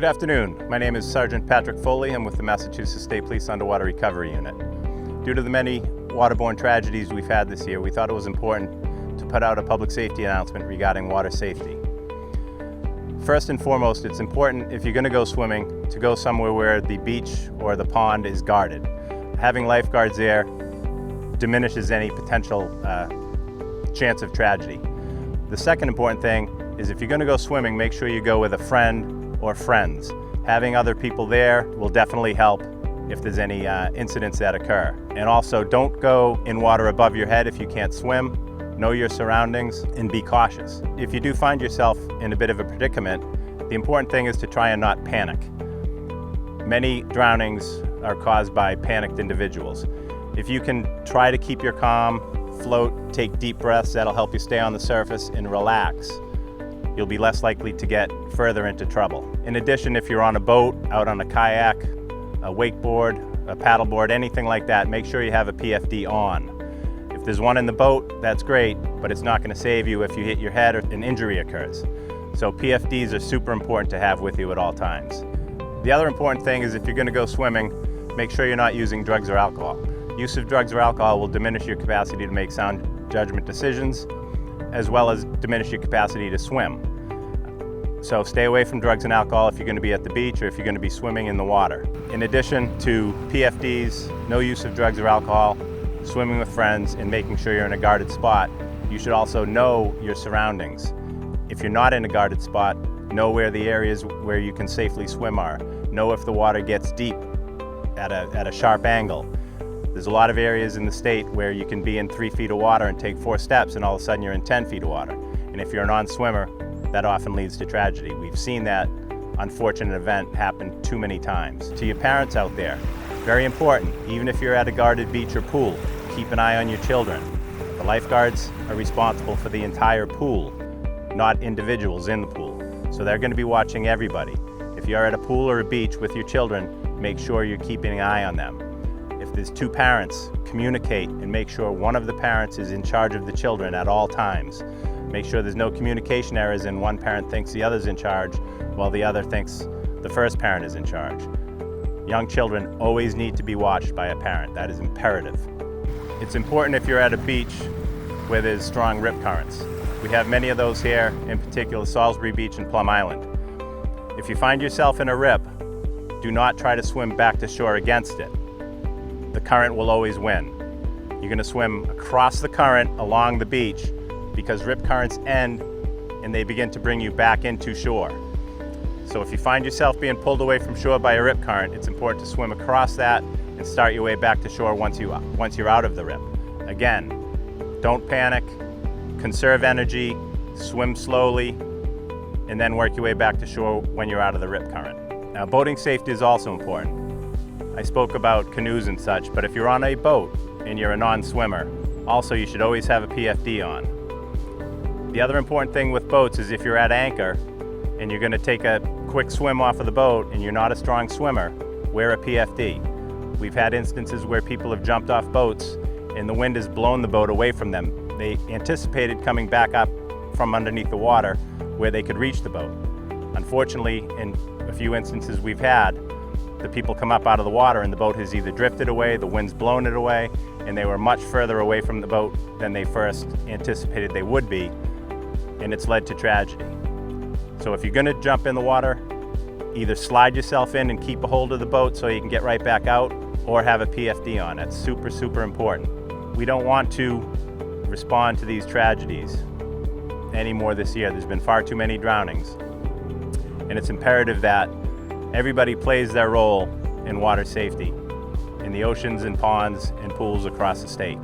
Good afternoon. My name is Sergeant Patrick Foley. I'm with the Massachusetts State Police Underwater Recovery Unit. Due to the many waterborne tragedies we've had this year, we thought it was important to put out a public safety announcement regarding water safety. First and foremost, it's important if you're going to go swimming to go somewhere where the beach or the pond is guarded. Having lifeguards there diminishes any potential chance of tragedy. The second important thing is if you're going to go swimming, make sure you go with a friend or friends. Having other people there will definitely help if there's any incidents that occur. And also, don't go in water above your head if you can't swim. Know your surroundings and be cautious. If you do find yourself in a bit of a predicament, the important thing is to try and not panic. Many drownings are caused by panicked individuals. If you can try to keep your calm, float, take deep breaths, that'll help you stay on the surface and relax. You'll be less likely to get further into trouble. In addition, if you're on a boat, out on a kayak, a wakeboard, a paddleboard, anything like that, make sure you have a PFD on. If there's one in the boat, that's great, but it's not going to save you if you hit your head or an injury occurs. So PFDs are super important to have with you at all times. The other important thing is if you're going to go swimming, make sure you're not using drugs or alcohol. Use of drugs or alcohol will diminish your capacity to make sound judgment decisions, as well as diminish your capacity to swim. So stay away from drugs and alcohol if you're going to be at the beach or if you're going to be swimming in the water. In addition to PFDs, no use of drugs or alcohol, swimming with friends, and making sure you're in a guarded spot, you should also know your surroundings. If you're not in a guarded spot, know where the areas where you can safely swim are. Know if the water gets deep at a sharp angle. There's a lot of areas in the state where you can be in 3 feet of water and take 4 steps and all of a sudden you're in 10 feet of water. And if you're a non-swimmer, that often leads to tragedy. We've seen that unfortunate event happen too many times. To your parents out there, very important, even if you're at a guarded beach or pool, keep an eye on your children. The lifeguards are responsible for the entire pool, not individuals in the pool. So they're going to be watching everybody. If you're at a pool or a beach with your children, make sure you're keeping an eye on them. If there's 2 parents, communicate and make sure one of the parents is in charge of the children at all times. Make sure there's no communication errors and one parent thinks the other's in charge while the other thinks the first parent is in charge. Young children always need to be watched by a parent. That is imperative. It's important if you're at a beach where there's strong rip currents. We have many of those here, in particular Salisbury Beach and Plum Island. If you find yourself in a rip, do not try to swim back to shore against it. The current will always win. You're going to swim across the current along the beach because rip currents end and they begin to bring you back into shore. So if you find yourself being pulled away from shore by a rip current, it's important to swim across that and start your way back to shore once you're out of the rip. Again, don't panic, conserve energy, swim slowly, and then work your way back to shore when you're out of the rip current. Now, boating safety is also important. I spoke about canoes and such, but if you're on a boat and you're a non-swimmer, also you should always have a PFD on. The other important thing with boats is if you're at anchor and you're going to take a quick swim off of the boat and you're not a strong swimmer, wear a PFD. We've had instances where people have jumped off boats and the wind has blown the boat away from them. They anticipated coming back up from underneath the water where they could reach the boat. Unfortunately, in a few instances we've had, the people come up out of the water and the boat has either drifted away, the wind's blown it away, and they were much further away from the boat than they first anticipated they would be, and it's led to tragedy. So if you're going to jump in the water, either slide yourself in and keep a hold of the boat so you can get right back out, or have a PFD on. That's super, super important. We don't want to respond to these tragedies anymore this year. There's been far too many drownings, and it's imperative that everybody plays their role in water safety in the oceans and ponds and pools across the state.